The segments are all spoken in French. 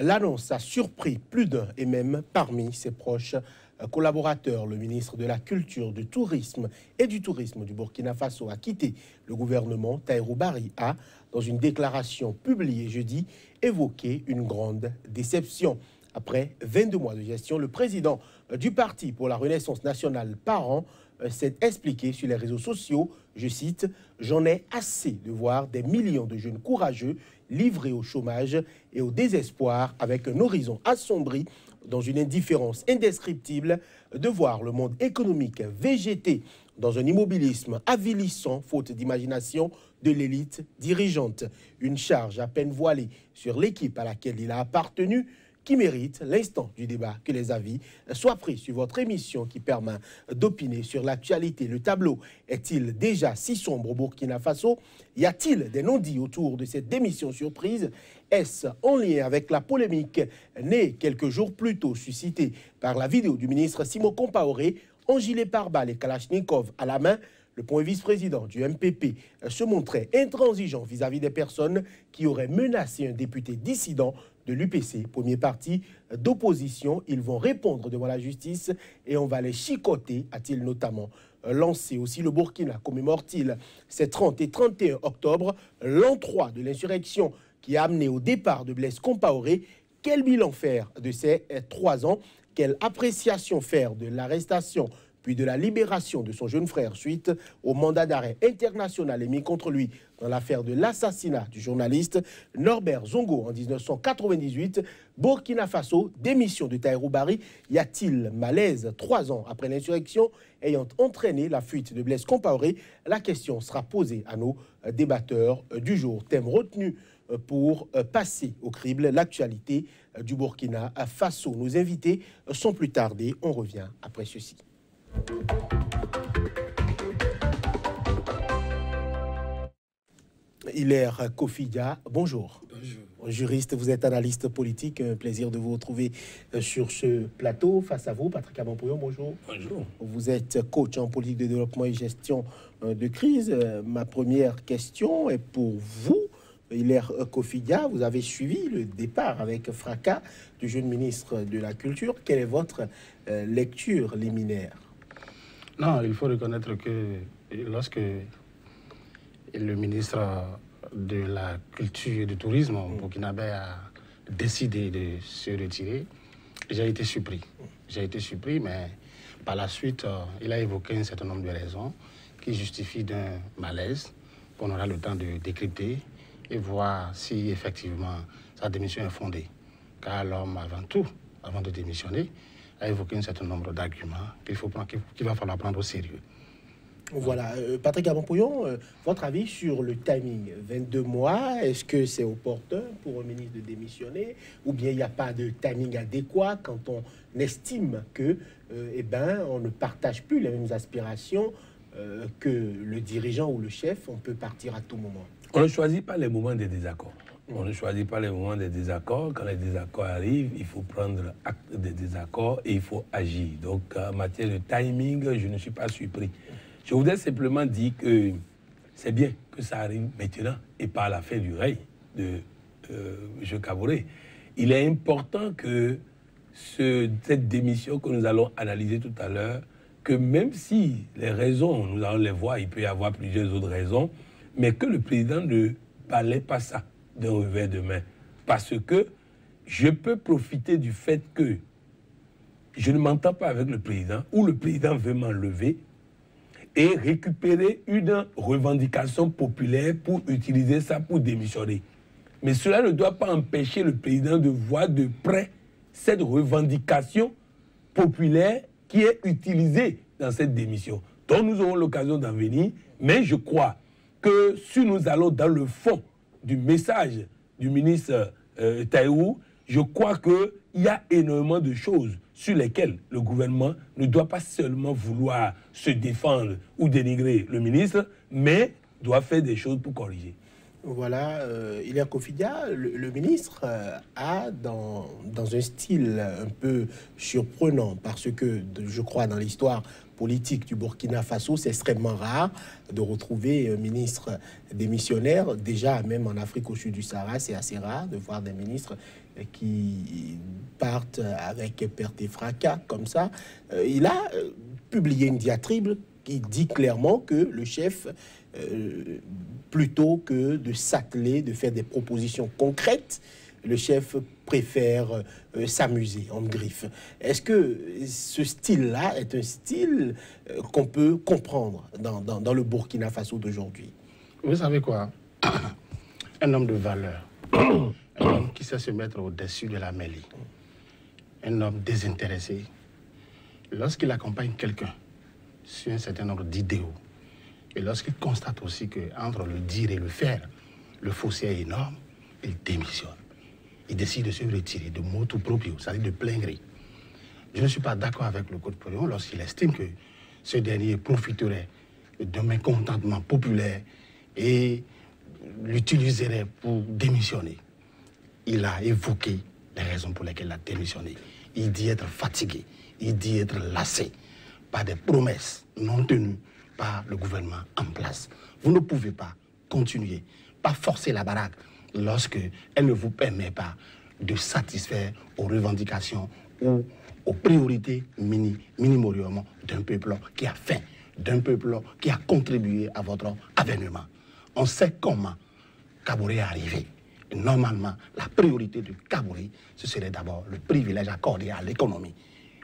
L'annonce a surpris plus d'un et même parmi ses proches collaborateurs. Le ministre de la Culture, du Tourisme et du Tourisme du Burkina Faso a quitté le gouvernement. Tahirou Barry a, dans une déclaration publiée jeudi, évoqué une grande déception. Après 22 mois de gestion, le président du Parti pour la Renaissance nationale Parent s'est expliqué sur les réseaux sociaux, je cite, « J'en ai assez de voir des millions de jeunes courageux livrés au chômage et au désespoir avec un horizon assombri dans une indifférence indescriptible, de voir le monde économique végéter dans un immobilisme avilissant, faute d'imagination de l'élite dirigeante. Une charge à peine voilée sur l'équipe à laquelle il a appartenu, qui mérite l'instant du débat, que les avis soient pris sur votre émission qui permet d'opiner sur l'actualité. Le tableau est-il déjà si sombre au Burkina Faso? Y a-t-il des non-dits autour de cette démission surprise? Est-ce en lien avec la polémique née quelques jours plus tôt, suscitée par la vidéo du ministre Simon Compaoré, en gilet pare-balles et Kalachnikov à la main? Le point vice-président du MPP se montrait intransigeant vis-à-vis des personnes qui auraient menacé un député dissident de l'UPC, premier parti d'opposition. Ils vont répondre devant la justice et on va les chicoter, a-t-il notamment lancé. Aussi, le Burkina commémore-t-il ces 30 et 31 octobre, l'an 3 de l'insurrection qui a amené au départ de Blaise Compaoré. Quel bilan faire de ces 3 ans? Quelle appréciation faire de l'arrestation puis de la libération de son jeune frère suite au mandat d'arrêt international émis contre lui dans l'affaire de l'assassinat du journaliste Norbert Zongo en 1998. Burkina Faso, démission de Tahirou Barry. Y a-t-il malaise 3 ans après l'insurrection ayant entraîné la fuite de Blaise Compaoré? La question sera posée à nos débatteurs du jour. Thème retenu pour passer au crible l'actualité du Burkina Faso. Nos invités sont plus tardés. On revient après ceci. Hilaire Kofidia, bonjour. Bonjour. Juriste, vous êtes analyste politique. Un plaisir de vous retrouver sur ce plateau. Face à vous, Patrick Abampoyon, bonjour. Bonjour. Vous êtes coach en politique de développement et gestion de crise. Ma première question est pour vous. Hilaire Kofidia, vous avez suivi le départ avec fracas du jeune ministre de la Culture. Quelle est votre lecture liminaire? Non, il faut reconnaître que lorsque le ministre de la Culture et du Tourisme burkinabé a décidé de se retirer, j'ai été surpris. J'ai été surpris, mais par la suite, il a évoqué un certain nombre de raisons qui justifient d'un malaise qu'on aura le temps de décrypter et voir si effectivement sa démission est fondée. Car l'homme, avant tout, avant de démissionner, a évoqué un certain nombre d'arguments qu'il va falloir prendre au sérieux. Voilà. Patrick Abampoyon, votre avis sur le timing? 22 mois, est-ce que c'est opportun pour un ministre de démissionner? Ou bien il n'y a pas de timing adéquat quand on estime que, on ne partage plus les mêmes aspirations que le dirigeant ou le chef, on peut partir à tout moment? On ne choisit pas les moments des désaccords. On ne choisit pas les moments des désaccords. Quand les désaccords arrivent, il faut prendre acte des désaccords et il faut agir. Donc, en matière de timing, je ne suis pas surpris. Je voudrais simplement dire que c'est bien que ça arrive maintenant et pas à la fin du règne de M. Kaboré. Il est important que cette démission que nous allons analyser tout à l'heure, que même si les raisons, nous allons les voir, il peut y avoir plusieurs autres raisons, mais que le président ne parlait pas ça d'un revers de main. Parce que je peux profiter du fait que je ne m'entends pas avec le président, ou le président veut m'enlever, et récupérer une revendication populaire pour utiliser ça pour démissionner. Mais cela ne doit pas empêcher le président de voir de près cette revendication populaire qui est utilisée dans cette démission. Donc nous aurons l'occasion d'en venir, mais je crois que si nous allons dans le fond du message du ministre Tahirou, je crois qu'il y a énormément de choses sur lesquelles le gouvernement ne doit pas seulement vouloir se défendre ou dénigrer le ministre, mais doit faire des choses pour corriger. Voilà, Ilia Kofidia, le ministre a, dans un style un peu surprenant, parce que je crois dans l'histoire politique du Burkina Faso, c'est extrêmement rare de retrouver un ministre démissionnaire. Déjà, même en Afrique au sud du Sahara, c'est assez rare de voir des ministres qui partent avec perte et fracas comme ça. Il a publié une diatribe qui dit clairement que le chef, plutôt que de s'atteler, de faire des propositions concrètes, le chef préfère s'amuser en griffe. Est-ce que ce style-là est un style qu'on peut comprendre dans le Burkina Faso d'aujourd'hui? Vous savez quoi? Un homme de valeur, un homme qui sait se mettre au-dessus de la mêlée, un homme désintéressé, lorsqu'il accompagne quelqu'un sur un certain nombre d'idéaux, et lorsqu'il constate aussi qu'entre le dire et le faire, le fossé est énorme, il démissionne. Il décide de se retirer de motu proprio, c'est-à-dire de plein gré. Je ne suis pas d'accord avec le Code Polion lorsqu'il estime que ce dernier profiterait d'un mécontentement populaire et l'utiliserait pour démissionner. Il a évoqué les raisons pour lesquelles il a démissionné. Il dit être fatigué, il dit être lassé par des promesses non tenues par le gouvernement en place. Vous ne pouvez pas continuer, pas forcer la baraque lorsque elle ne vous permet pas de satisfaire aux revendications ou aux priorités minimum d'un peuple qui a faim, d'un peuple qui a contribué à votre avènement. On sait comment Kaboré est arrivé. Et normalement, la priorité de Kaboré, ce serait d'abord le privilège accordé à l'économie,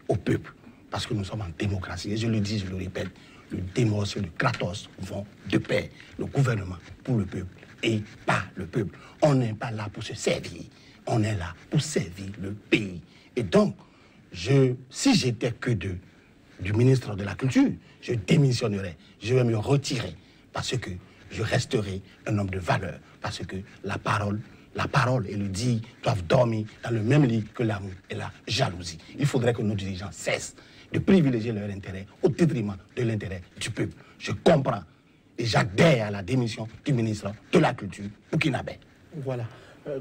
au peuple. Parce que nous sommes en démocratie. Et je le dis, je le répète, le démos et le kratos vont de pair. Le gouvernement pour le peuple et pas le peuple. On n'est pas là pour se servir. On est là pour servir le pays. Et donc, si j'étais que du ministre de la Culture, je démissionnerais. Je vais me retirer parce que je resterai un homme de valeur. Parce que la parole et le dit doivent dormir dans le même lit que l'amour et la jalousie. Il faudrait que nos dirigeants cessent de privilégier leur intérêt au détriment de l'intérêt du peuple. Je comprends et j'adhère à la démission du ministre de la Culture burkinabé. Voilà.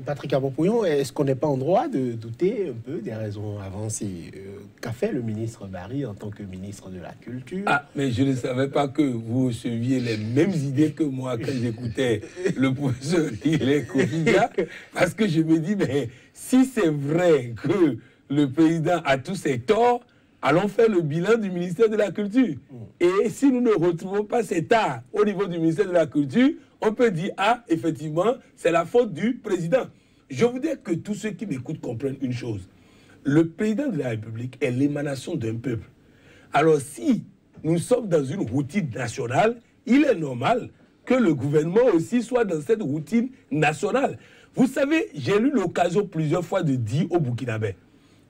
Patrick Abopouillon, est-ce qu'on n'est pas en droit de douter un peu des raisons avancées qu'a fait le ministre Barry en tant que ministre de la Culture? Ah, mais je ne savais pas que vous suiviez les mêmes idées que moi quand j'écoutais le professeur Ilia Kofidia, parce que je me dis, mais si c'est vrai que le président a tous ses torts, allons faire le bilan du ministère de la Culture. Et si nous ne retrouvons pas cet art au niveau du ministère de la Culture, on peut dire, ah, effectivement, c'est la faute du président. Je voudrais que tous ceux qui m'écoutent comprennent une chose. Le président de la République est l'émanation d'un peuple. Alors, si nous sommes dans une routine nationale, il est normal que le gouvernement aussi soit dans cette routine nationale. Vous savez, j'ai eu l'occasion plusieurs fois de dire aux Burkinabés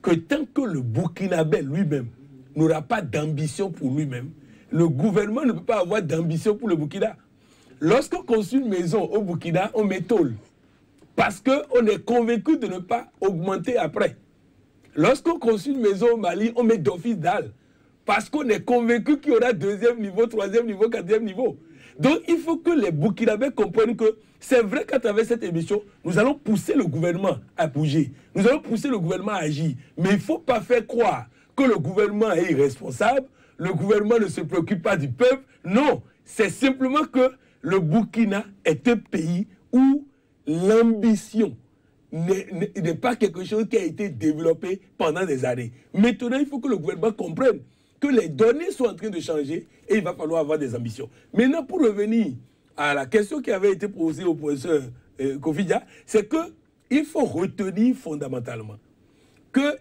que tant que le Burkinabé lui-même n'aura pas d'ambition pour lui-même, le gouvernement ne peut pas avoir d'ambition pour le Burkina. Lorsqu'on construit une maison au Burkina, on met tôle. Parce qu'on est convaincu de ne pas augmenter après. Lorsqu'on construit une maison au Mali, on met d'office dalle. Parce qu'on est convaincu qu'il y aura deuxième niveau, troisième niveau, quatrième niveau. Donc il faut que les Burkinabés comprennent que c'est vrai qu'à travers cette émission, nous allons pousser le gouvernement à bouger. Nous allons pousser le gouvernement à agir. Mais il ne faut pas faire croire que le gouvernement est irresponsable, le gouvernement ne se préoccupe pas du peuple. Non, c'est simplement que le Burkina est un pays où l'ambition n'est pas quelque chose qui a été développé pendant des années. Maintenant, il faut que le gouvernement comprenne que les données sont en train de changer et il va falloir avoir des ambitions. Maintenant, pour revenir à la question qui avait été posée au professeur Kofidia, c'est qu'il faut retenir fondamentalement que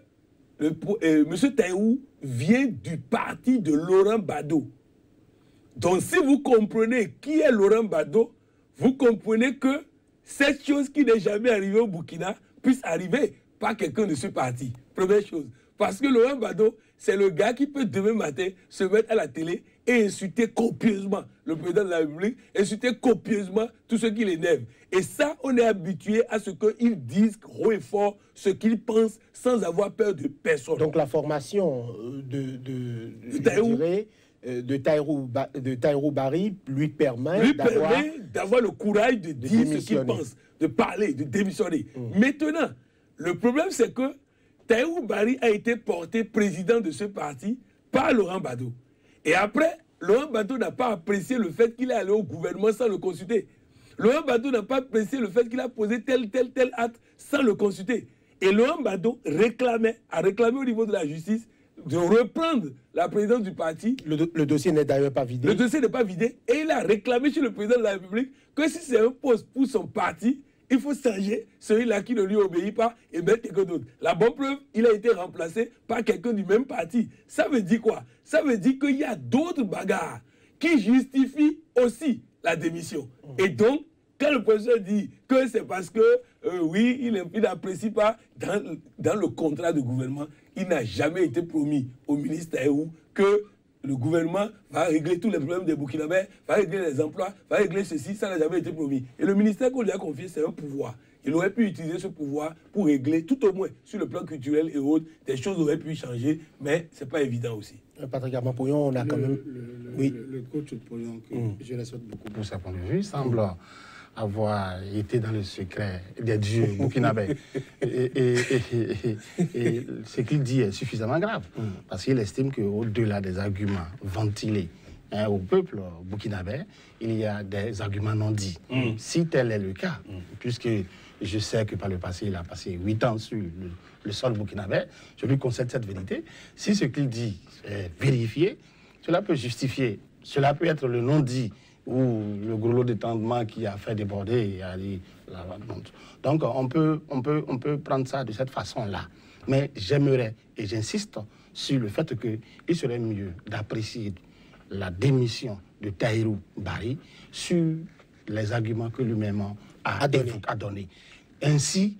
M. Taïrou vient du parti de Laurent Gbagbo. Donc, si vous comprenez qui est Laurent Gbagbo, vous comprenez que cette chose qui n'est jamais arrivée au Burkina puisse arriver par quelqu'un de ce parti. Première chose. Parce que Laurent Gbagbo, c'est le gars qui peut demain matin se mettre à la télé et insulter copieusement le président de la République, insulter copieusement tout ce qui l'énerve. Et ça, on est habitué à ce qu'ils disent haut et fort ce qu'ils pensent sans avoir peur de personne. Donc la formation de Taïrou de Tahirou Barry lui permet d'avoir le courage de dire ce qu'il pense, de parler, de démissionner. Maintenant, le problème, c'est que Tahirou Barry a été porté président de ce parti par Laurent Gbagbo. Et après, Laurent Gbagbo n'a pas apprécié le fait qu'il est allé au gouvernement sans le consulter. Laurent Gbagbo n'a pas apprécié le fait qu'il a posé tel acte sans le consulter. Et Laurent Gbagbo a réclamé au niveau de la justice de reprendre la présidence du parti. Le dossier n'est d'ailleurs pas vidé. Le dossier n'est pas vidé. Et il a réclamé chez le président de la République que si c'est un poste pour son parti, il faut changer celui-là qui ne lui obéit pas et mettre quelqu'un d'autre. La bonne preuve, il a été remplacé par quelqu'un du même parti. Ça veut dire quoi? Ça veut dire qu'il y a d'autres bagarres qui justifient aussi la démission. Et donc, quand le professeur dit que c'est parce que, oui, il n'apprécie pas dans le contrat de gouvernement, il n'a jamais été promis au ministre Tahirou que le gouvernement va régler tous les problèmes des Burkinabés, va régler les emplois, va régler ceci, ça n'a jamais été promis. Et le ministère qu'on lui a confié, c'est un pouvoir. Il aurait pu utiliser ce pouvoir pour régler, tout au moins, sur le plan culturel et autres, des choses auraient pu changer, mais ce n'est pas évident aussi. Patrick Armand-Pouillon, on a quand même... Le coach Pouillon, que je respecte beaucoup pour sa point de vue, semble avoir été dans le secret des dieux burkinabés. et ce qu'il dit est suffisamment grave, parce qu'il estime qu'au-delà des arguments ventilés au peuple burkinabé, il y a des arguments non dits. Si tel est le cas, puisque je sais que par le passé, il a passé 8 ans sur le sol burkinabé, je lui concède cette vérité. Si ce qu'il dit est vérifié, cela peut justifier, cela peut être le non-dit ou le gros lot d'étendement qui a fait déborder et aller la vente. Donc on peut prendre ça de cette façon-là. Mais j'aimerais, et j'insiste sur le fait qu'il serait mieux d'apprécier la démission de Tahirou Barry sur les arguments que lui-même a donné. Ainsi,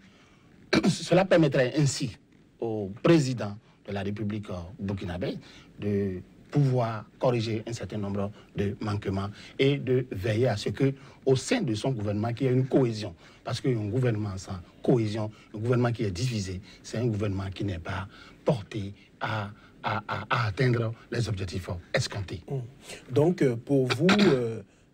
cela permettrait ainsi au président de la République burkinabé de pouvoir corriger un certain nombre de manquements et de veiller à ce que, au sein de son gouvernement, qu'il y ait une cohésion. Parce qu'un gouvernement sans cohésion, un gouvernement qui est divisé, c'est un gouvernement qui n'est pas porté à atteindre les objectifs escomptés. Donc, pour vous,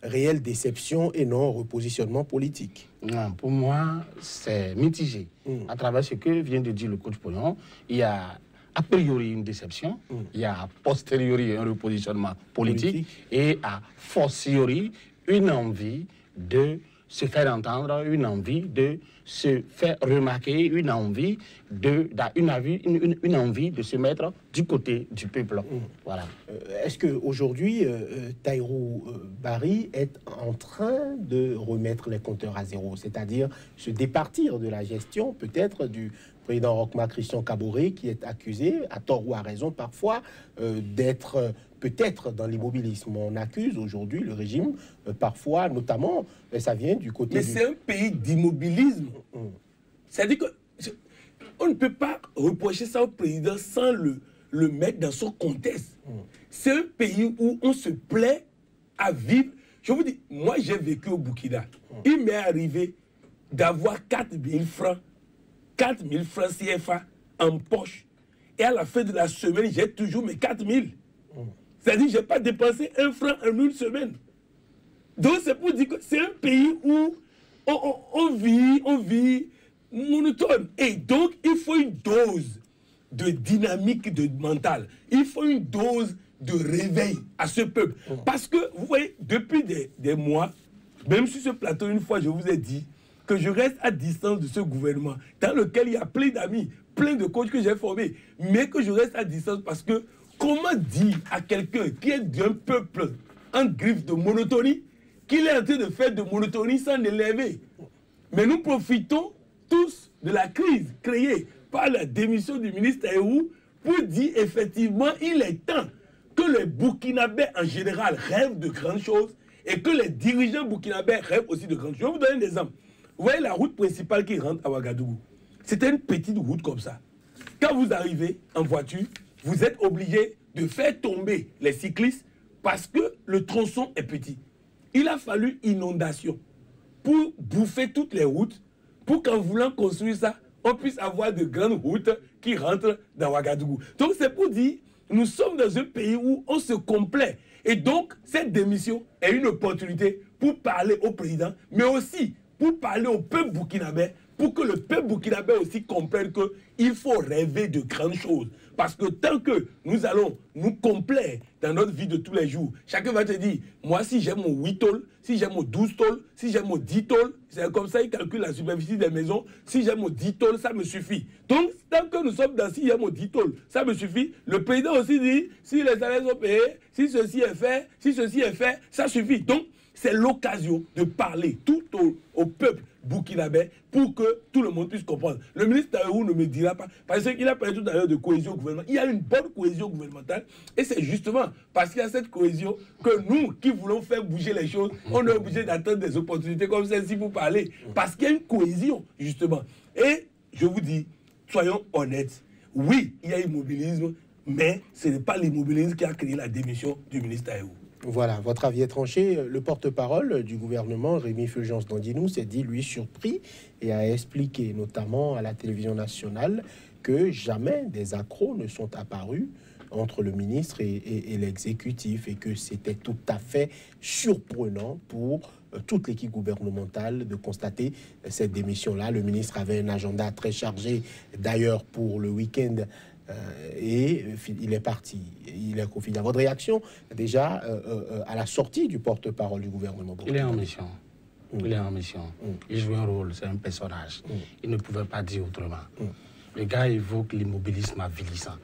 réelle déception et non repositionnement politique? Non, pour moi, c'est mitigé. À travers ce que vient de dire le coach Pouillon, il y a a priori une déception, il y a a posteriori un repositionnement politique et a fortiori une envie de se faire entendre, une envie de se faire remarquer, une envie de se mettre du côté du peuple. Voilà. Est-ce qu'aujourd'hui, Tahirou Barry est en train de remettre les compteurs à zéro, c'est-à-dire se départir de la gestion peut-être du président Roch-Marc Christian Kaboré, qui est accusé, à tort ou à raison parfois, d'être peut-être dans l'immobilisme. On accuse aujourd'hui le régime, parfois, notamment, ça vient du côté... Mais c'est un pays d'immobilisme. C'est-à-dire qu'on ne peut pas reprocher ça au président sans le mettre dans son contexte. C'est un pays où on se plaît à vivre. Je vous dis, moi j'ai vécu au Burkina. Il m'est arrivé d'avoir 4 000 francs 4 000 francs CFA en poche. Et à la fin de la semaine, j'ai toujours mes 4 000. C'est-à-dire que je n'ai pas dépensé 1 franc en une semaine. Donc c'est pour dire que c'est un pays où on vit monotone. Et donc il faut une dose de dynamique mentale. Il faut une dose de réveil à ce peuple. Parce que, vous voyez, depuis des mois, même sur ce plateau, une fois, je vous ai dit que je reste à distance de ce gouvernement dans lequel il y a plein d'amis, plein de coachs que j'ai formés, mais que je reste à distance parce que comment dire à quelqu'un qui est d'un peuple en griffe de monotonie qu'il est en train de faire de monotonie sans l'élever? Mais nous profitons tous de la crise créée par la démission du ministre Tahirou pour dire effectivement il est temps que les Burkinabés en général rêvent de grandes choses et que les dirigeants burkinabés rêvent aussi de grandes choses. Je vais vous donner un exemple. Vous voyez la route principale qui rentre à Ouagadougou. C'était une petite route comme ça. Quand vous arrivez en voiture, vous êtes obligé de faire tomber les cyclistes parce que le tronçon est petit. Il a fallu inondation pour bouffer toutes les routes, pour qu'en voulant construire ça, on puisse avoir de grandes routes qui rentrent dans Ouagadougou. Donc c'est pour dire, nous sommes dans un pays où on se complaît. Et donc, cette démission est une opportunité pour parler au président, mais aussi pour parler au peuple burkinabé, pour que le peuple burkinabé aussi comprenne qu'il faut rêver de grandes choses. Parce que tant que nous allons nous complaire dans notre vie de tous les jours, chacun va te dire, moi si j'ai mon 8 tôles, si j'ai mon 12 tôles, si j'ai mon 10 tôles, c'est comme ça, ils calculent la superficie des maisons, si j'ai mon 10 tôles, ça me suffit. Donc, tant que nous sommes dans si j'ai mon 10 tôles, ça me suffit. Le président aussi dit, si les salaires sont payés, si ceci est fait, ça suffit. Donc, c'est l'occasion de parler tout au peuple burkinabé pour que tout le monde puisse comprendre. Le ministre Taïrou ne me dira pas, parce qu'il a parlé tout à l'heure de cohésion gouvernementale. Il y a une bonne cohésion gouvernementale et c'est justement parce qu'il y a cette cohésion que nous qui voulons faire bouger les choses, on est obligé d'attendre des opportunités comme celle-ci pour parler. Parce qu'il y a une cohésion, justement. Et je vous dis, soyons honnêtes. Oui, il y a immobilisme, mais ce n'est pas l'immobilisme qui a créé la démission du ministre Taïrou. Voilà, votre avis est tranché. Le porte-parole du gouvernement, Rémi Fulgence Dandinou, s'est dit, lui, surpris et a expliqué, notamment à la télévision nationale, que jamais des accros ne sont apparus entre le ministre et l'exécutif et que c'était tout à fait surprenant pour toute l'équipe gouvernementale de constater cette démission-là. Le ministre avait un agenda très chargé, d'ailleurs, pour le week-end. Et il est parti, il est confiné. Votre réaction, déjà, à la sortie du porte-parole du gouvernement? Il est en mission. Il est en mission. Il joue un rôle, c'est un personnage. Il ne pouvait pas dire autrement. Le gars évoque l'immobilisme avilissant.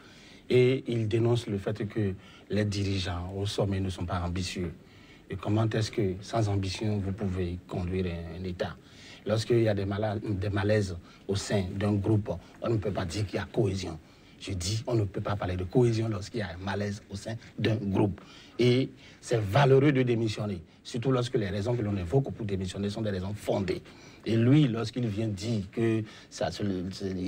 Et il dénonce le fait que les dirigeants au sommet ne sont pas ambitieux. Et comment est-ce que, sans ambition, vous pouvez conduire un État? Lorsqu'il y a des malaises au sein d'un groupe, on ne peut pas dire qu'il y a cohésion. Je dis, on ne peut pas parler de cohésion lorsqu'il y a un malaise au sein d'un groupe. Et c'est valeureux de démissionner, surtout lorsque les raisons que l'on évoque pour démissionner sont des raisons fondées. Et lui, lorsqu'il vient dire qu'il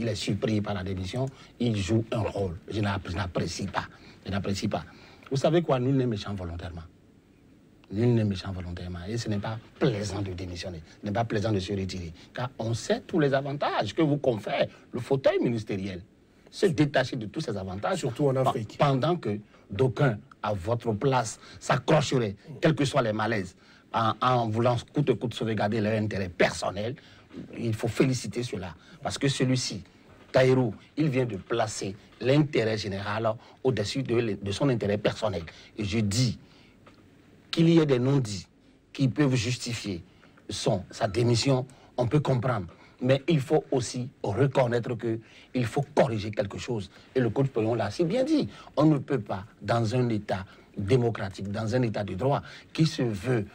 est surpris par la démission, il joue un rôle. Je n'apprécie pas. Je n'apprécie pas. Vous savez quoi, nul n'est méchant volontairement. Nul n'est méchant volontairement. Et ce n'est pas plaisant de démissionner. Ce n'est pas plaisant de se retirer. Car on sait tous les avantages que vous confère le fauteuil ministériel. Se détacher de tous ces avantages. Surtout en Afrique. Pendant que d'aucuns, à votre place, s'accrocheraient, quels que soient les malaises, en voulant coûte que coûte sauvegarder leur intérêt personnel, il faut féliciter cela. Parce que celui-ci, Taïrou, il vient de placer l'intérêt général au-dessus de son intérêt personnel. Et je dis qu'il y ait des non-dits qui peuvent justifier sa démission, on peut comprendre. Mais il faut aussi reconnaître qu'il faut corriger quelque chose. Et le coach Payon l'a si bien dit. On ne peut pas, dans un État démocratique, dans un État de droit, qui se veut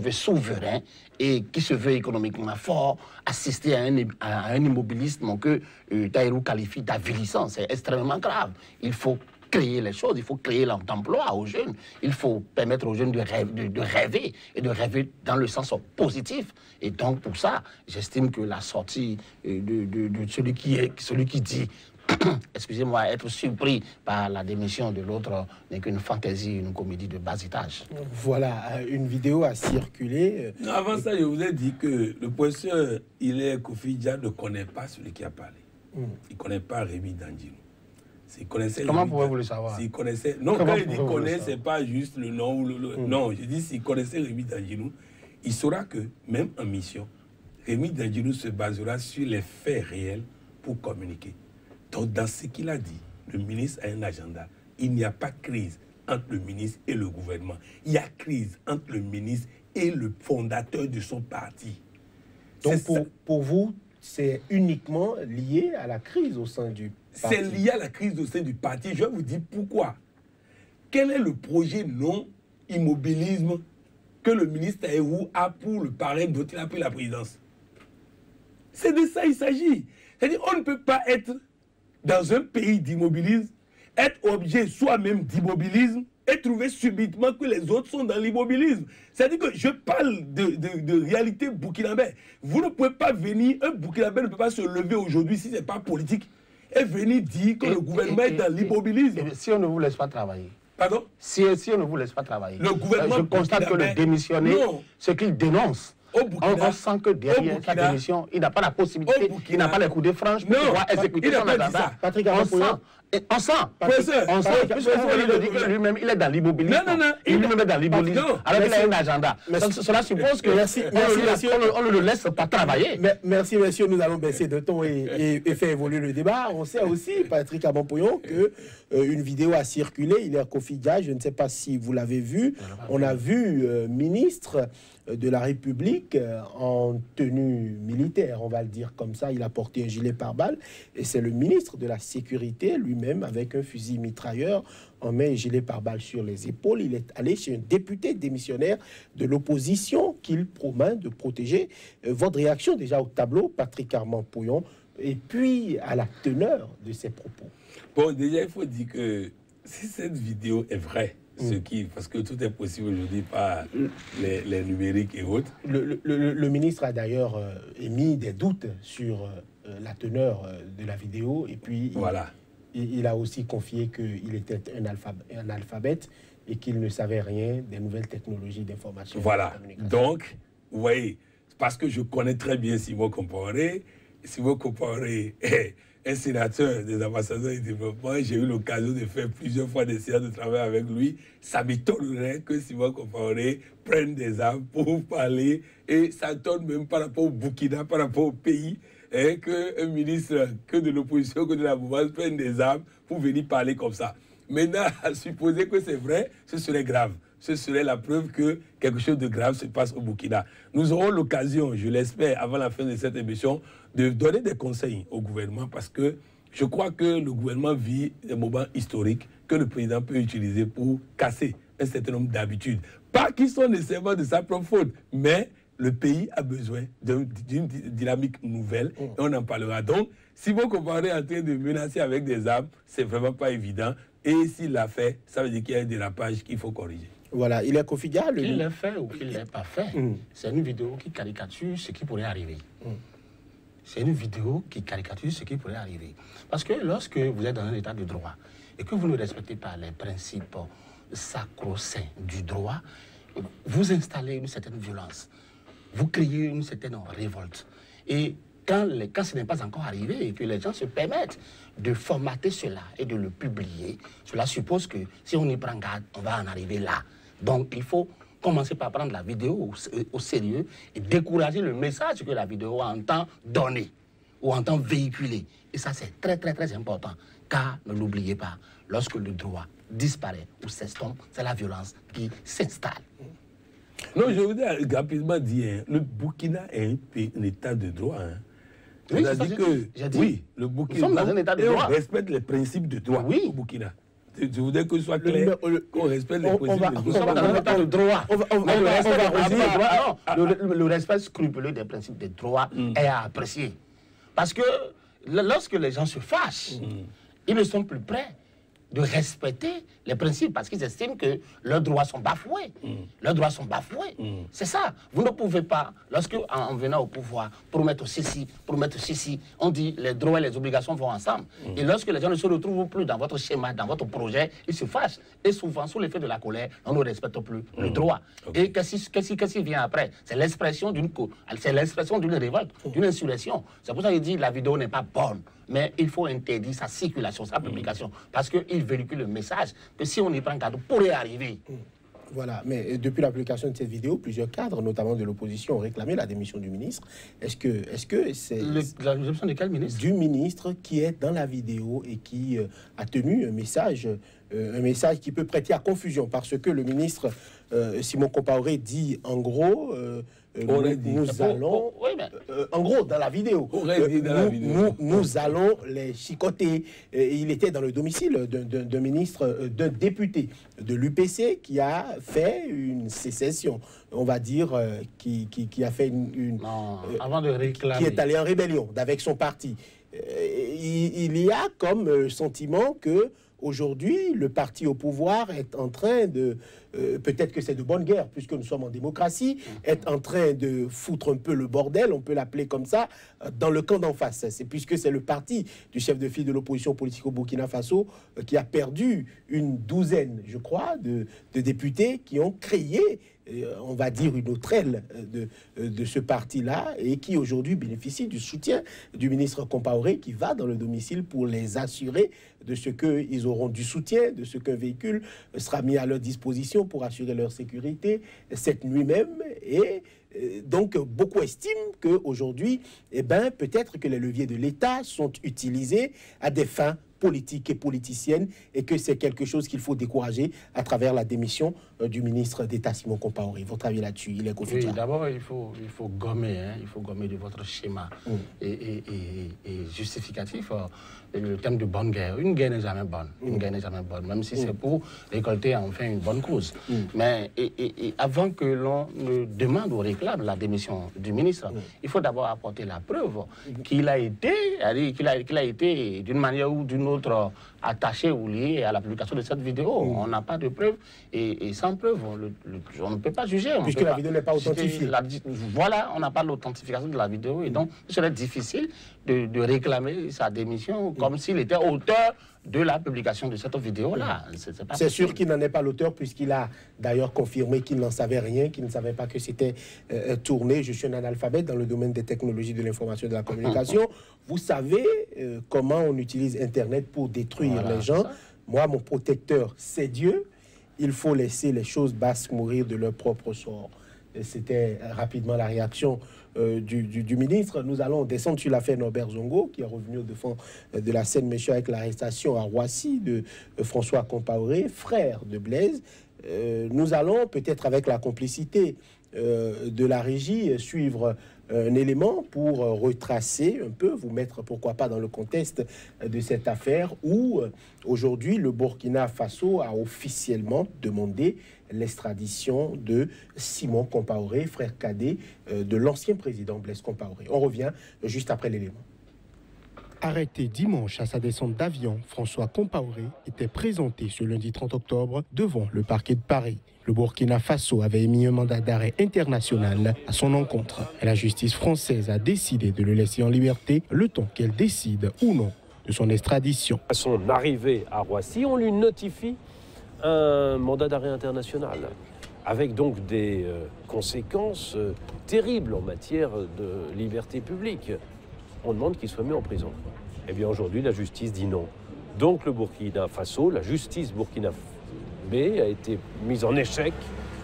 souverain et qui se veut économiquement fort, assister à un immobilisme que Taïrou qualifie d'avilissant. C'est extrêmement grave. Il faut créer les choses, il faut créer l'emploi aux jeunes, il faut permettre aux jeunes de rêver et de rêver dans le sens positif. Et donc pour ça, j'estime que la sortie de celui qui dit excusez-moi, être surpris par la démission de l'autre n'est qu'une fantaisie, une comédie de bas étage. Voilà, une vidéo a circulé. Avant ça, je vous ai dit que le professeur Kofi Dia ne connaît pas celui qui a parlé. Il ne connaît pas Rémi Dandinou. Comment pouvez-vous le savoir? S'il connaissait... Non, quand il dit connaît, ce n'est pas juste le nom. Non, je dis s'il connaissait Rémi Dandinou, il saura que, même en mission, Rémi Dandinou se basera sur les faits réels pour communiquer. Donc, dans ce qu'il a dit, le ministre a un agenda. Il n'y a pas crise entre le ministre et le gouvernement. Il y a crise entre le ministre et le fondateur de son parti. Donc, pour vous, c'est uniquement lié à la crise au sein du parti? C'est lié à la crise au sein du parti. Je vais vous dire pourquoi. Quel est le projet non-immobilisme que le ministre Taïrou a pour le parrain dont il a pris la présidence? C'est de ça qu'il s'agit. C'est-à-dire qu'on ne peut pas être dans un pays d'immobilisme, être objet soi-même d'immobilisme et trouver subitement que les autres sont dans l'immobilisme. C'est-à-dire que je parle de réalité burkinabé. Vous ne pouvez pas venir, un burkinabé ne peut pas se lever aujourd'hui si ce n'est pas politique et venir dire que le gouvernement est dans l'immobilisme. Si on ne vous laisse pas travailler. Pardon? Si on ne vous laisse pas travailler. Le gouvernement je constate que le démissionné, ce qu'il dénonce, on sent que derrière sa démission, il n'a pas la possibilité, il n'a pas les coups de franche pour pouvoir exécuter son agenda. Et on sent, Professeur, on sent, puisque vous venez de dire que lui-même, il est dans l'immobilisme. Non, Il lui-même est dans l'immobilisme. Alors qu'il a un agenda. Cela suppose que on ne le laisse pas travailler. Merci, messieurs. Nous allons baisser de ton et faire évoluer le débat. On sait aussi, Patrick Abampoyon, que une vidéo a circulé. Il est à Kofi Dia. Je ne sais pas si vous l'avez vu. On a vu ministre de la République en tenue militaire, on va le dire comme ça. Il a porté un gilet pare-balles et c'est le ministre de la Sécurité lui-même avec un fusil mitrailleur en main et gilet pare-balles sur les épaules. Il est allé chez un député démissionnaire de l'opposition qu'il promet de protéger. Votre réaction déjà au tableau, Patrick Abampoyon, et puis à la teneur de ses propos. Bon, déjà, il faut dire que si cette vidéo est vraie, parce que tout est possible aujourd'hui par les numériques et autres. Le ministre a d'ailleurs émis des doutes sur la teneur de la vidéo et puis voilà. Il a aussi confié qu'il était un alphabète et qu'il ne savait rien des nouvelles technologies d'information. Voilà. Donc, vous voyez, parce que je connais très bien Simon Compaoré. Simon Compaoré est un sénateur des ambassadeurs du développement. J'ai eu l'occasion de faire plusieurs fois des séances de travail avec lui. Ça m'étonnerait que Simon Compaoré prenne des armes pour parler. Et ça étonne même par rapport au Burkina, par rapport au pays, qu'un ministre que de l'opposition, que de la mouvance prenne des armes pour venir parler comme ça. Maintenant, à supposer que c'est vrai, ce serait grave. Ce serait la preuve que quelque chose de grave se passe au Burkina. Nous aurons l'occasion, je l'espère, avant la fin de cette émission, de donner des conseils au gouvernement parce que je crois que le gouvernement vit des moments historiques que le président peut utiliser pour casser un certain nombre d'habitudes. Pas qui sont nécessairement de sa propre faute, mais le pays a besoin d'une dynamique nouvelle et on en parlera. Donc, si vous comparez en train de menacer avec des armes, c'est vraiment pas évident. Et s'il l'a fait, ça veut dire qu'il y a un dérapage qu'il faut corriger. Voilà, il est Kofi Dia. Qu'il l'ait fait ou qu'il ne l'ait pas fait, c'est une vidéo qui caricature ce qui pourrait arriver. C'est une vidéo qui caricature ce qui pourrait arriver. Parce que lorsque vous êtes dans un état de droit et que vous ne respectez pas les principes sacro-saints du droit, vous installez une certaine violence. Vous créez une certaine révolte. Et quand ce n'est pas encore arrivé et que les gens se permettent de formater cela et de le publier, cela suppose que si on y prend garde, on va en arriver là. Donc il faut commencer par prendre la vidéo au sérieux et décourager le message que la vidéo entend donner ou entend véhiculer. Et ça, c'est très, très, très important. Car, ne l'oubliez pas, lorsque le droit disparaît ou s'estompe, c'est la violence qui s'installe. Non, je voudrais rapidement dire, le Burkina est un état de droit. Oui, c'est dit que oui, le Burkina, nous sommes dans un état de droit. On respecte les principes de droit au Burkina. Je voudrais que ce soit clair qu'on respecte les principes de droit. Nous sommes dans un état de droit. Le respect scrupuleux des principes de droit est à apprécier. Parce que lorsque les gens se fâchent, ils ne sont plus prêts de respecter les principes parce qu'ils estiment que leurs droits sont bafoués. Leurs droits sont bafoués. C'est ça. Vous ne pouvez pas, lorsque en venant au pouvoir, promettre ceci, on dit les droits et les obligations vont ensemble. Et lorsque les gens ne se retrouvent plus dans votre schéma, dans votre projet, ils se fâchent. Et souvent, sous l'effet de la colère, on ne respecte plus le droit. Et qu'est-ce qui vient après? C'est l'expression d'une révolte, d'une insurrection. C'est pour ça qu'il dit que la vidéo n'est pas bonne. Mais il faut interdire sa circulation, sa publication, parce qu'il véhicule le message que si on y prend garde, pourrait arriver. Voilà, mais depuis la publication de cette vidéo, plusieurs cadres, notamment de l'opposition, ont réclamé la démission du ministre. Est-ce que c'est... La démission de quel ministre? Du ministre qui est dans la vidéo et qui a tenu un message qui peut prêter à confusion, parce que le ministre Simon Compaoré dit en gros... nous allons, en gros, dans la vidéo, nous allons les chicoter. Il était dans le domicile d'un ministre, d'un député de l'UPC qui a fait une sécession, on va dire, qui a fait avant de réclamer, qui est allé en rébellion avec son parti. Il y a comme sentiment que aujourd'hui, le parti au pouvoir est en train de, peut-être que c'est de bonne guerre, puisque nous sommes en démocratie, est en train de foutre un peu le bordel, on peut l'appeler comme ça, dans le camp d'en face. C'est puisque c'est le parti du chef de file de l'opposition politique au Burkina Faso qui a perdu une douzaine, je crois, de députés qui ont créé on va dire, une autre aile de ce parti-là et qui aujourd'hui bénéficie du soutien du ministre Compaoré qui va dans le domicile pour les assurer de ce qu'ils auront du soutien, de ce qu'un véhicule sera mis à leur disposition pour assurer leur sécurité cette nuit même. Et donc, beaucoup estiment qu'aujourd'hui, peut-être que les leviers de l'État sont utilisés à des fins politique et politicienne et que c'est quelque chose qu'il faut décourager à travers la démission du ministre d'État Simon Compaoré. Votre avis là-dessus, il est confus. Oui, d'abord, il faut gommer, il faut gommer de votre schéma et justificatif le thème de bonne guerre. Une guerre n'est jamais bonne, une guerre n'est jamais bonne, même si c'est pour récolter enfin une bonne cause. Mais avant que l'on ne demande ou réclame la démission du ministre, il faut d'abord apporter la preuve qu'il a été d'une manière ou d'une autre attaché ou lié à la publication de cette vidéo. On n'a pas de preuves et sans preuve, on ne peut pas juger. Puisque la vidéo n'est pas authentifiée. Voilà, on n'a pas l'authentification de la vidéo et donc ce serait difficile de réclamer sa démission comme s'il était auteur de la publication de cette vidéo-là. C'est sûr qu'il n'en est pas l'auteur puisqu'il a d'ailleurs confirmé qu'il n'en savait rien, qu'il ne savait pas que c'était tourné. Je suis un analphabète dans le domaine des technologies de l'information et de la communication. Vous savez comment on utilise Internet pour détruire les gens. Moi, mon protecteur, c'est Dieu. Il faut laisser les choses basses mourir de leur propre sort. C'était rapidement la réaction du ministre. Nous allons descendre sur l'affaire Norbert Zongo, qui est revenu au devant de la scène méchante avec l'arrestation à Roissy de François Compaoré, frère de Blaise. Nous allons, peut-être avec la complicité de la régie, suivre un élément pour retracer un peu, vous mettre pourquoi pas dans le contexte de cette affaire où aujourd'hui le Burkina Faso a officiellement demandé l'extradition de Simon Compaoré, frère cadet de l'ancien président Blaise Compaoré. On revient juste après l'élément. Arrêté dimanche à sa descente d'avion, François Compaoré était présenté ce lundi 30 octobre devant le parquet de Paris. Le Burkina Faso avait émis un mandat d'arrêt international à son encontre. La justice française a décidé de le laisser en liberté le temps qu'elle décide ou non de son extradition. À son arrivée à Roissy, on lui notifie un mandat d'arrêt international, avec donc des conséquences terribles en matière de liberté publique. On demande qu'il soit mis en prison. Eh bien aujourd'hui, la justice dit non. Donc le Burkina Faso, la justice burkinabé a été mise en échec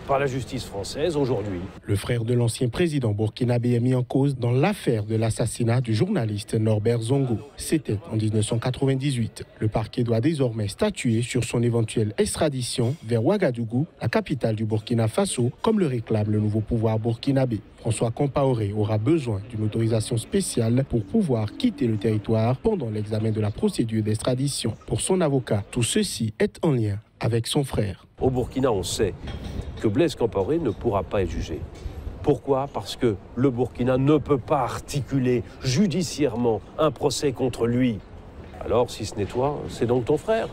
par la justice française aujourd'hui. Le frère de l'ancien président burkinabé est mis en cause dans l'affaire de l'assassinat du journaliste Norbert Zongo. C'était en 1998. Le parquet doit désormais statuer sur son éventuelle extradition vers Ouagadougou, la capitale du Burkina Faso, comme le réclame le nouveau pouvoir burkinabé. François Compaoré aura besoin d'une autorisation spéciale pour pouvoir quitter le territoire pendant l'examen de la procédure d'extradition. Pour son avocat, tout ceci est en lien avec son frère. Au Burkina, on sait que Blaise Compaoré ne pourra pas être jugé. Pourquoi? Parce que le Burkina ne peut pas articuler judiciairement un procès contre lui. Alors, si ce n'est toi, c'est donc ton frère.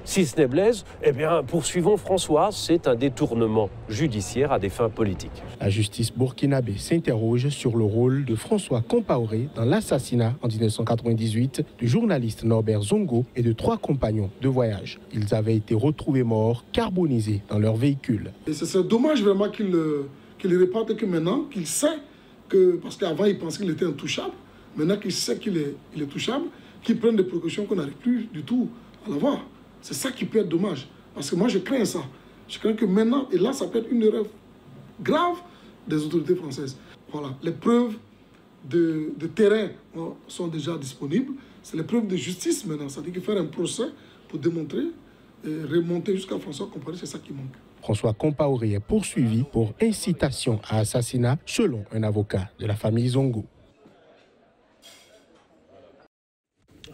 Si ce n'est Blaise, eh bien, poursuivons François. C'est un détournement judiciaire à des fins politiques. La justice burkinabé s'interroge sur le rôle de François Compaoré dans l'assassinat en 1998 du journaliste Norbert Zongo et de 3 compagnons de voyage. Ils avaient été retrouvés morts, carbonisés dans leur véhicule. Et c'est dommage vraiment qu'il réparte que maintenant, qu'il sait que, parce qu'avant il pensait qu'il était intouchable, maintenant qu'il sait qu'il est touchable, qu'il prenne des précautions qu'on n'arrive plus du tout à l'avoir. C'est ça qui peut être dommage. Parce que moi, je crains ça. Je crains que maintenant, et là, ça peut être une erreur grave des autorités françaises. Voilà. Les preuves de terrain sont déjà disponibles. C'est les preuves de justice maintenant. C'est-à-dire qu'il faut faire un procès pour démontrer et remonter jusqu'à François Compaoré. C'est ça qui manque. François Compaoré est poursuivi pour incitation à assassinat selon un avocat de la famille Zongo.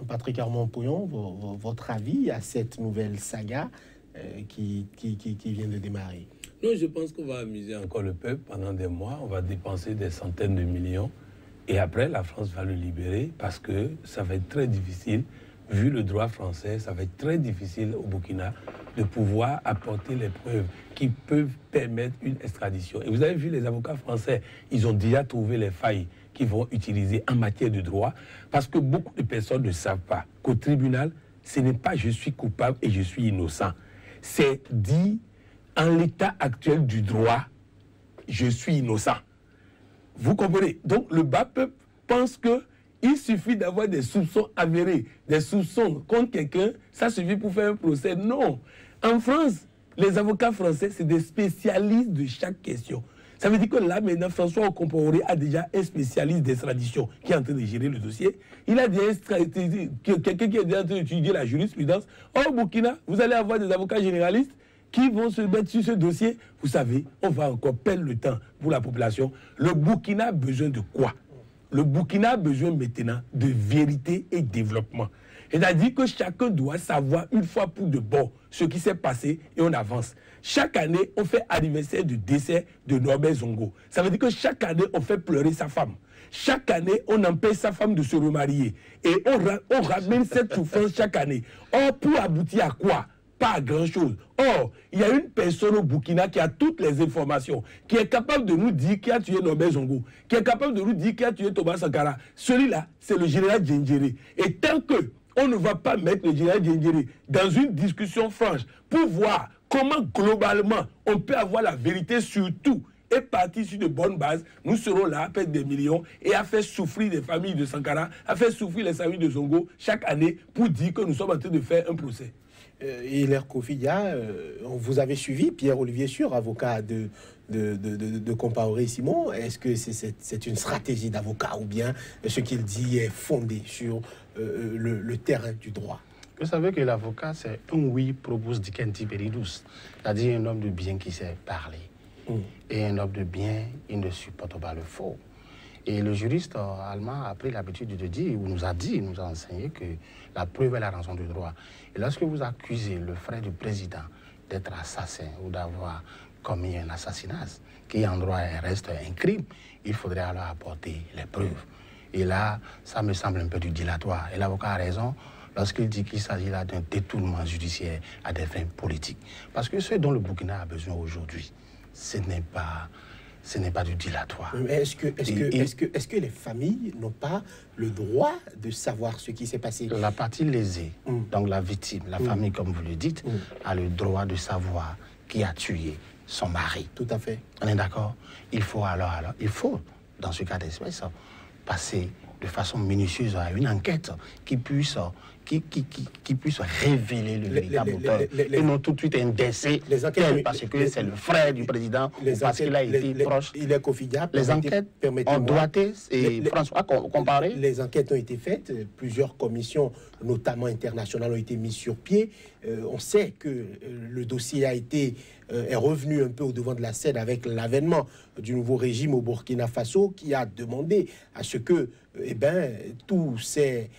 Patrick Armand-Pouillon, votre avis à cette nouvelle saga qui vient de démarrer? Non, je pense qu'on va amuser encore le peuple pendant des mois. On va dépenser des centaines de millions. Et après, la France va le libérer parce que ça va être très difficile, vu le droit français, ça va être très difficile au Burkina de pouvoir apporter les preuves qui peuvent permettre une extradition. Et vous avez vu les avocats français, ils ont déjà trouvé les failles qu'ils vont utiliser en matière de droit, parce que beaucoup de personnes ne savent pas qu'au tribunal, ce n'est pas je suis coupable et je suis innocent. C'est dit en l'état actuel du droit, je suis innocent. Vous comprenez? Donc le bas peuple pense qu'il suffit d'avoir des soupçons avérés, des soupçons contre quelqu'un, ça suffit pour faire un procès. Non. En France, les avocats français, c'est des spécialistes de chaque question. Ça veut dire que là, maintenant, François Compaoré a déjà un spécialiste d'extradition qui est en train de gérer le dossier. Il a déjà quelqu'un qui est déjà en train d'étudier la jurisprudence. Au Burkina, vous allez avoir des avocats généralistes qui vont se mettre sur ce dossier. Vous savez, on va encore perdre le temps pour la population. Le Burkina a besoin de quoi? Le Burkina a besoin maintenant de vérité et développement. C'est-à-dire que chacun doit savoir une fois pour de bon ce qui s'est passé et on avance. Chaque année, on fait anniversaire du décès de Norbert Zongo. Ça veut dire que chaque année, on fait pleurer sa femme. Chaque année, on empêche sa femme de se remarier. Et on ramène cette souffrance chaque année. Or, pour aboutir à quoi? Pas à grand-chose. Or, il y a une personne au Burkina qui a toutes les informations, qui est capable de nous dire qui a tué Norbert Zongo, qui est capable de nous dire qui a tué Thomas Sankara. Celui-là, c'est le général Djendjere. Et tant que on ne va pas mettre le général Djendjere dans une discussion franche pour voir comment globalement on peut avoir la vérité sur tout et partir sur de bonnes bases, nous serons là à perdre des millions et à faire souffrir les familles de Sankara, à faire souffrir les familles de Zongo chaque année pour dire que nous sommes en train de faire un procès. Hilaire Kofidia, vous avez suivi Pierre-Olivier Sur, avocat de Compaoré Simon. Est-ce que c'est une stratégie d'avocat ou bien ce qu'il dit est fondé sur le terrain du droit? Vous savez que l'avocat, c'est un oui propose dicenti peridus, c'est-à-dire un homme de bien qui sait parler. Et un homme de bien, il ne supporte pas le faux. Et le juriste allemand a pris l'habitude de dire, ou nous a enseigné que la preuve est la rançon du droit. Et lorsque vous accusez le frère du président d'être assassin ou d'avoir commis un assassinat, qui en droit reste un crime, il faudrait alors apporter les preuves. Et là, ça me semble un peu du dilatoire. Et l'avocat a raison lorsqu'il dit qu'il s'agit là d'un détournement judiciaire à des fins politiques. Parce que ce dont le Burkina a besoin aujourd'hui, ce n'est pas du dilatoire. Est-ce que les familles n'ont pas le droit de savoir ce qui s'est passé? La partie lésée, donc la victime, la famille, comme vous le dites, a le droit de savoir qui a tué son mari. Tout à fait. On est d'accord? Il faut il faut, dans ce cas d'espèce, passer de façon minutieuse à une enquête qui puisse révéler le véritable auteur et non tout de suite indexer parce que c'est le frère du président ou parce qu'il a été proche. Les enquêtes ont doigté et François Compaoré. Les enquêtes ont été faites, plusieurs commissions, notamment internationales, ont été mises sur pied. On sait que le dossier est revenu un peu au devant de la scène avec l'avènement du nouveau régime au Burkina Faso qui a demandé à ce que tous ces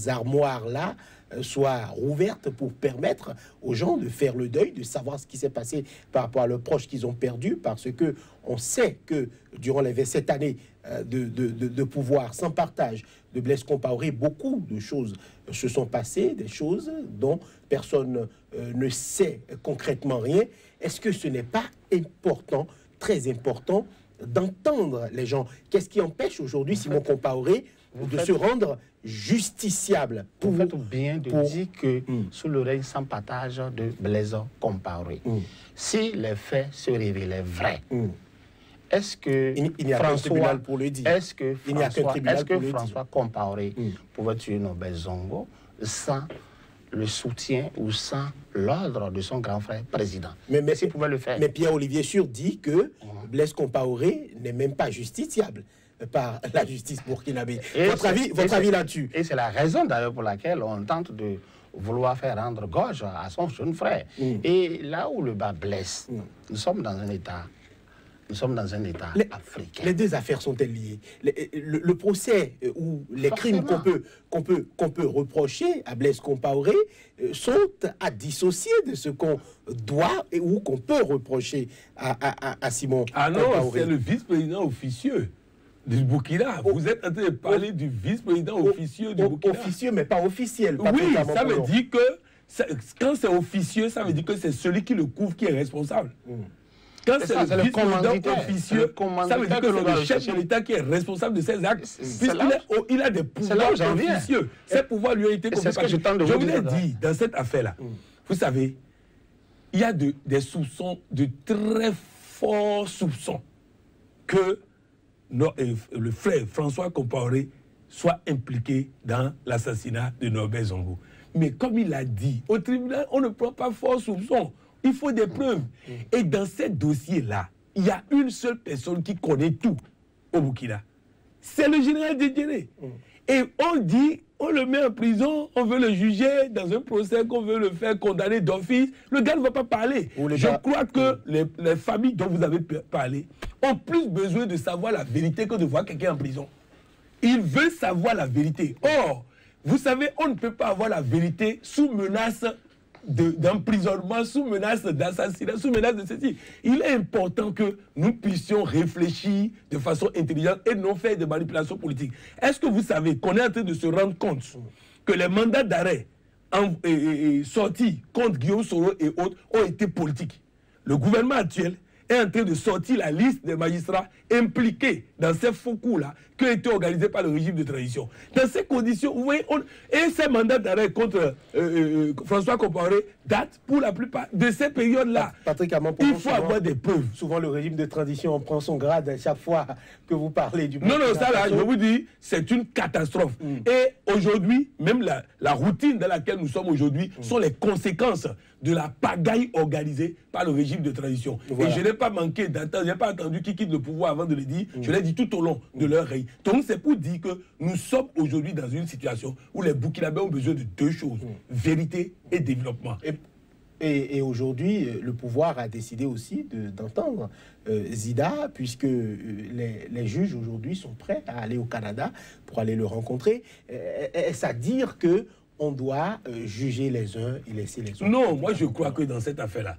armoires-là soient rouvertes pour permettre aux gens de faire le deuil, de savoir ce qui s'est passé par rapport à leurs proches qu'ils ont perdus, parce que on sait que durant les 27 années de pouvoir sans partage de Blaise Compaoré, beaucoup de choses se sont passées, des choses dont personne ne sait concrètement rien. Est-ce que ce n'est pas important, très important, d'entendre les gens? Qu'est-ce qui empêche aujourd'hui Simon Compaoré de se rendre justiciable? Vous faites bien de dire que sous le règne sans partage de Blaise Compaoré, si les faits se révélaient vrais, est-ce que François Compaoré pouvait tuer Norbert Zongo sans le soutien ou sans l'ordre de son grand frère président? Mais s'il pouvait le faire. Mais Pierre-Olivier Sur dit que Blaise Compaoré n'est même pas justiciable par la justice burkinabé. Votre avis là-dessus? Et c'est la raison d'ailleurs pour laquelle on tente de vouloir faire rendre gorge à son jeune frère. Et là où le bas blesse, nous sommes dans un État africain. Les deux affaires sont-elles liées? Le procès ou les crimes qu'on peut reprocher à Blaise Compaoré sont à dissocier de ce qu'on doit ou qu'on peut reprocher à Simon Compaoré. Ah non, c'est le vice-président officieux du Burkina. Vous êtes en train de parler du vice-président officieux du Burkina. Officieux, mais pas officiel. Oui, ça veut dire que quand c'est officieux, ça veut dire que c'est celui qui le couvre qui est responsable. Quand c'est le vice-président officieux, ça veut dire que c'est le chef de l'État qui est responsable de ces actes, puisqu'il a des pouvoirs officieux. Ces pouvoirs lui ont été confiés. Je vous l'ai dit, dans cette affaire-là, vous savez, il y a des soupçons de très fort soupçon que le frère François Compaoré soit impliqué dans l'assassinat de Norbert Zongo. Mais comme il a dit, au tribunal, on ne prend pas fort soupçon. Il faut des preuves. Et dans ces dossiers-là, il y a une seule personne qui connaît tout au Burkina. C'est le général Diendéré. Et on dit, on le met en prison, on veut le juger dans un procès qu'on veut le faire condamner d'office. Le gars ne va pas parler. Je crois que les familles dont vous avez parlé ont plus besoin de savoir la vérité que de voir quelqu'un en prison. Ils veulent savoir la vérité. Or, vous savez, on ne peut pas avoir la vérité sous menace d'emprisonnement, sous menace d'assassinat, sous menace de ceci. Il est important que nous puissions réfléchir de façon intelligente et non faire des manipulations politiques. Est-ce que vous savez qu'on est en train de se rendre compte que les mandats d'arrêt sortis contre Guillaume Soro et autres ont été politiques? Le gouvernement actuel est en train de sortir la liste des magistrats impliqués dans ces faux coups-là qui ont été organisés par le régime de transition. Dans ces conditions, vous voyez, et ces mandats d'arrêt contre François Compaoré datent pour la plupart de ces périodes-là. Patrick Amon, il faut avoir des preuves. Souvent, le régime de transition, on prend son grade à chaque fois que vous parlez du... Non, ça là, je vous dis, c'est une catastrophe. Et aujourd'hui, même la routine dans laquelle nous sommes aujourd'hui sont les conséquences de la pagaille organisée par le régime de transition. Voilà. Et je n'ai pas manqué d'attendre, je n'ai pas attendu qu'ils quittent le pouvoir avant de le dire, je l'ai dit tout au long de leur règne. Donc c'est pour dire que nous sommes aujourd'hui dans une situation où les Burkinabés ont besoin de deux choses, vérité et développement. Et aujourd'hui, le pouvoir a décidé aussi d'entendre Zida, puisque les juges aujourd'hui sont prêts à aller au Canada pour aller le rencontrer. Est-ce à dire que on doit juger les uns et laisser les autres? Non, moi je crois que dans cette affaire-là,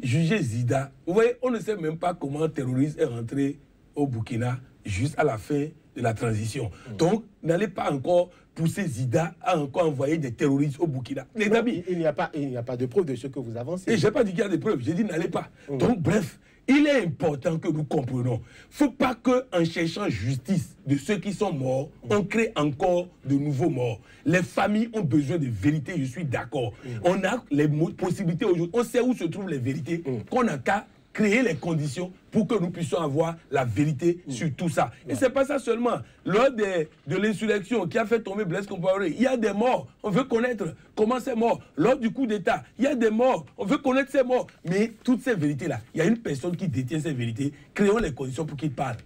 juger Zida, vous voyez, on ne sait même pas comment un terroriste est rentré au Burkina juste à la fin de la transition. Donc, n'allez pas encore pousser Zida à encore envoyer des terroristes au Burkina. Les amis, il n'y a pas de preuve de ce que vous avancez. Et je n'ai pas dit qu'il y a des preuves, j'ai dit n'allez pas. Donc, bref, il est important que nous comprenions. Il ne faut pas qu'en cherchant justice de ceux qui sont morts, on crée encore de nouveaux morts. Les familles ont besoin de vérité, je suis d'accord. On a les possibilités aujourd'hui, on sait où se trouvent les vérités, qu'on n'a qu'à créer les conditions pour que nous puissions avoir la vérité sur tout ça. Et ce n'est pas ça seulement. Lors de l'insurrection qui a fait tomber Blaise Compaoré, il y a des morts. On veut connaître comment c'est mort. Lors du coup d'État, il y a des morts. On veut connaître ces morts. Mais toutes ces vérités-là, il y a une personne qui détient ces vérités. Créons les conditions pour qu'il parle.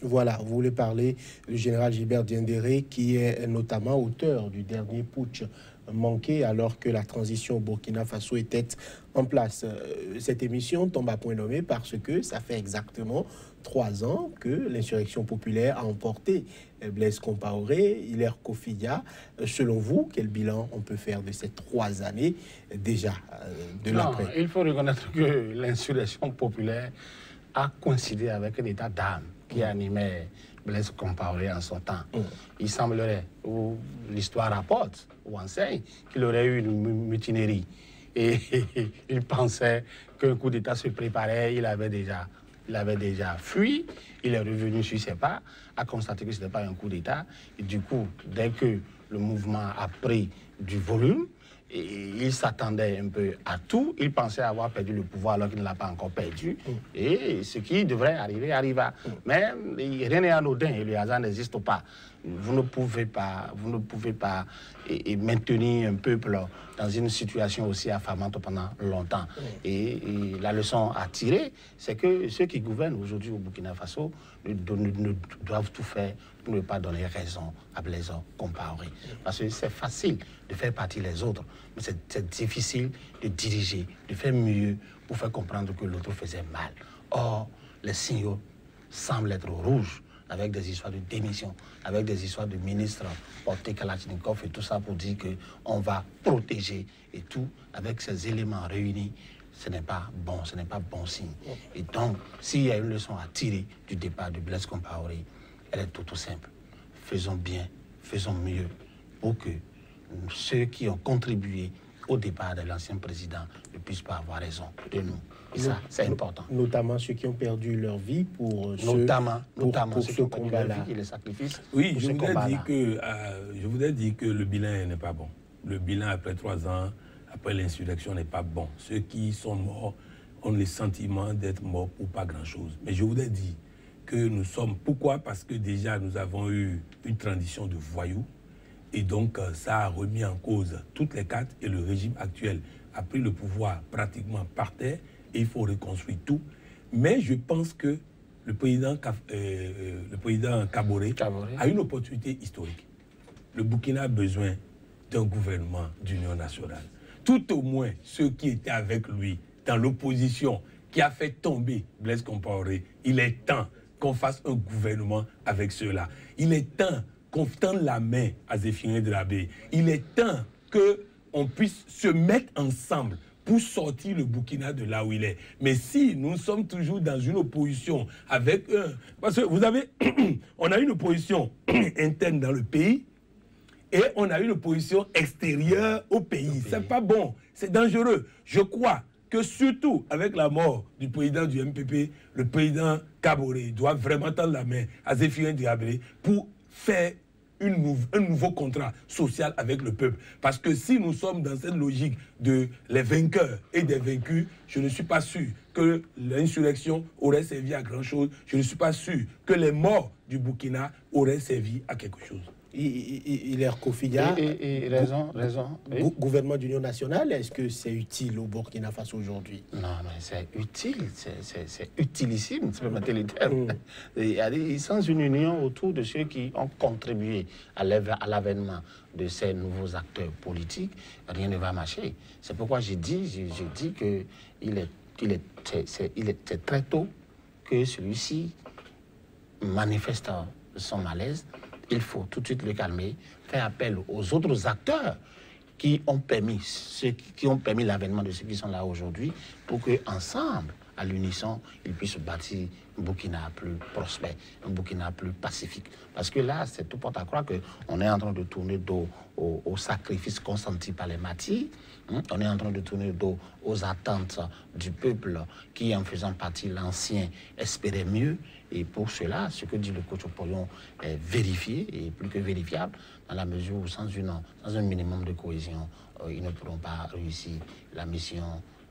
Voilà, vous voulez parler du général Gilbert Diendéré, qui est notamment auteur du dernier putsch manqué alors que la transition au Burkina Faso était en place. Cette émission tombe à point nommé parce que ça fait exactement 3 ans que l'insurrection populaire a emporté Blaise Compaoré, Hilaire Kofiya. Selon vous, quel bilan on peut faire de ces 3 années déjà de l'après? Il faut reconnaître que l'insurrection populaire a coïncidé avec un état d'âme qui animait Blaise Compaoré en son temps. Il semblerait, ou l'histoire rapporte, ou enseigne, qu'il aurait eu une mutinerie. Et il pensait qu'un coup d'État se préparait, il avait déjà fui, il est revenu sur ses pas, a constaté que ce n'était pas un coup d'État. Et du coup, dès que le mouvement a pris du volume, et il s'attendait un peu à tout. Il pensait avoir perdu le pouvoir alors qu'il ne l'a pas encore perdu. Et ce qui devrait arriver, arriva. Mais rien n'est anodin et le hasard n'existe pas. Vous ne pouvez pas maintenir un peuple dans une situation aussi affamante pendant longtemps. Et la leçon à tirer, c'est que ceux qui gouvernent aujourd'hui au Burkina Faso ne doivent tout faire pour ne pas donner raison à Blaise Compaoré. Parce que c'est facile de faire partie les autres, mais c'est difficile de diriger, de faire mieux pour faire comprendre que l'autre faisait mal. Or, les signaux semblent être rouges, avec des histoires de démission, avec des histoires de ministres portés Kalachnikov et tout ça pour dire qu'on va protéger et tout, avec ces éléments réunis, ce n'est pas bon signe. Et donc, s'il y a une leçon à tirer du départ de Blaise Compaoré, elle est tout simple. Faisons bien, faisons mieux pour que ceux qui ont contribué au départ de l'ancien président ne puissent pas avoir raison de nous. Et ça, c'est important. Notamment ceux qui ont perdu leur vie pour notamment ceux ce combat-là. Et les sacrifices. Oui, je voudrais dire que le bilan n'est pas bon. Le bilan après 3 ans, après l'insurrection, n'est pas bon. Ceux qui sont morts ont le sentiment d'être morts pour pas grand-chose. Mais je voudrais dire que nous sommes... Pourquoi? Parce que déjà, nous avons eu une transition de voyous. Et donc, ça a remis en cause toutes les cartes. Et le régime actuel a pris le pouvoir pratiquement par terre. Et il faut reconstruire tout. Mais je pense que le président Kaboré a une opportunité historique. Le Burkina a besoin d'un gouvernement d'union nationale. Tout au moins ceux qui étaient avec lui dans l'opposition, qui a fait tomber Blaise Compaoré, il est temps qu'on fasse un gouvernement avec ceux-là. Il est temps qu'on tende la main à Zéphirin Diabré. Il est temps qu'on puisse se mettre ensemble pour sortir le Burkina de là où il est. Mais si nous sommes toujours dans une opposition avec eux, parce que vous avez, on a une opposition interne dans le pays, et on a une opposition extérieure au pays. C'est pas bon, c'est dangereux. Je crois que surtout avec la mort du président du MPP, le président Kaboré doit vraiment tendre la main à Zéphirin Diabré pour faire un nouveau contrat social avec le peuple. Parce que si nous sommes dans cette logique de les vainqueurs et des vaincus, je ne suis pas sûr que l'insurrection aurait servi à grand-chose. Je ne suis pas sûr que les morts du Burkina auraient servi à quelque chose. Il est Kofiya, raison. Oui. Gouvernement d'union nationale, est-ce que c'est utile au Burkina Faso aujourd'hui? Non, mais c'est utile, c'est utilissime, si vous mettez les termes. Sans une union autour de ceux qui ont contribué à l'avènement de ces nouveaux acteurs politiques, rien ne va marcher. C'est pourquoi j'ai dit c'est très tôt que celui-ci manifeste son malaise. Il faut tout de suite le calmer, faire appel aux autres acteurs qui ont permis l'avènement de ceux qui sont là aujourd'hui pour qu'ensemble, à l'unisson, ils puissent bâtir un Burkina plus prospère, un Burkina plus pacifique. Parce que là, c'est tout porte à croire qu'on est en train de tourner dos aux sacrifices consentis par les martyrs. On est en train de tourner dos aux attentes du peuple qui, en faisant partie l'ancien, espérait mieux. Et pour cela, ce que dit le coach Apollon est vérifié et plus que vérifiable, dans la mesure où sans un minimum de cohésion, ils ne pourront pas réussir la mission.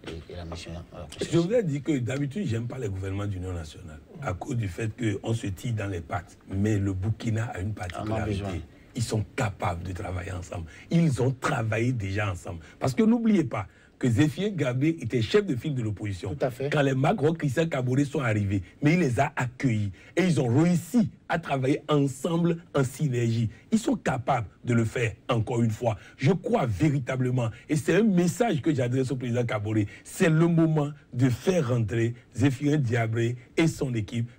Et la mission, je voudrais dire que d'habitude, j'aime pas les gouvernements d'union nationale à cause du fait qu'on se tire dans les pattes. Mais le Burkina a une particularité. Ils sont capables de travailler ensemble. Ils ont travaillé déjà ensemble. Parce que n'oubliez pas que Zéphirin Diabré était chef de file de l'opposition quand les Macron-Christian Kaboré sont arrivés. Mais il les a accueillis et ils ont réussi à travailler ensemble en synergie. Ils sont capables de le faire encore une fois. Je crois véritablement, et c'est un message que j'adresse au président Kaboré, c'est le moment de faire rentrer Zéphirin Diabré et son équipe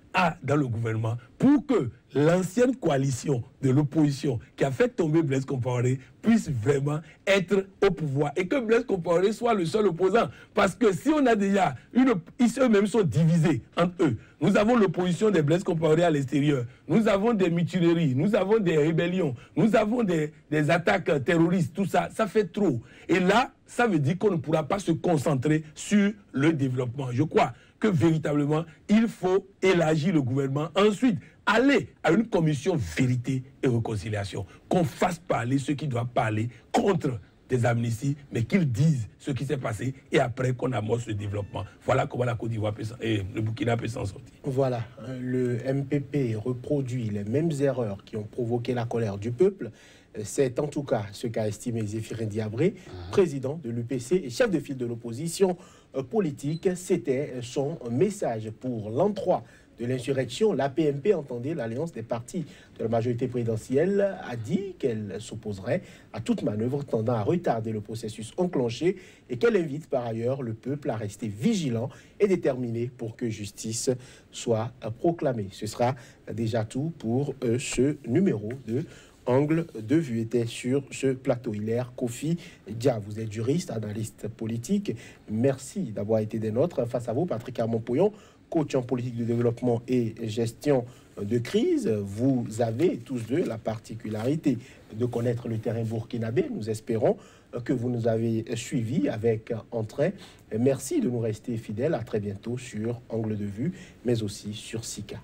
dans le gouvernement pour que l'ancienne coalition de l'opposition qui a fait tomber Blaise Compaoré puisse vraiment être au pouvoir et que Blaise Compaoré soit le seul opposant. Parce que si on a déjà ils eux-mêmes sont divisés entre eux. Nous avons l'opposition des Blaise Compaoré à l'extérieur. Nous avons des mutineries, nous avons des rébellions, nous avons des attaques terroristes, tout ça, ça fait trop. Et là, ça veut dire qu'on ne pourra pas se concentrer sur le développement. Je crois que véritablement, il faut élargir le gouvernement. Ensuite, aller à une commission vérité et réconciliation. Qu'on fasse parler ceux qui doivent parler contre des amnisties, mais qu'ils disent ce qui s'est passé et après qu'on amorce le développement. Voilà comment la Côte d'Ivoire et le Burkina peut s'en sortir. Voilà, le MPP reproduit les mêmes erreurs qui ont provoqué la colère du peuple. C'est en tout cas ce qu'a estimé Zéphirin Diabré, président de l'UPC et chef de file de l'opposition politique. C'était son message pour l'an 3 de l'insurrection. La PMP, entendez, l'alliance des partis de la majorité présidentielle, a dit qu'elle s'opposerait à toute manœuvre tendant à retarder le processus enclenché et qu'elle invite par ailleurs le peuple à rester vigilant et déterminé pour que justice soit proclamée. Ce sera déjà tout pour ce numéro de Angle de vue. Était sur ce plateau. Hilaire Kofi-Dia, vous êtes juriste, analyste politique. Merci d'avoir été des nôtres. Face à vous, Patrick Armand-Pouillon, coach en politique de développement et gestion de crise. Vous avez tous deux la particularité de connaître le terrain burkinabé. Nous espérons que vous nous avez suivis avec entrain. Merci de nous rester fidèles. À très bientôt sur Angle de vue, mais aussi sur SICA.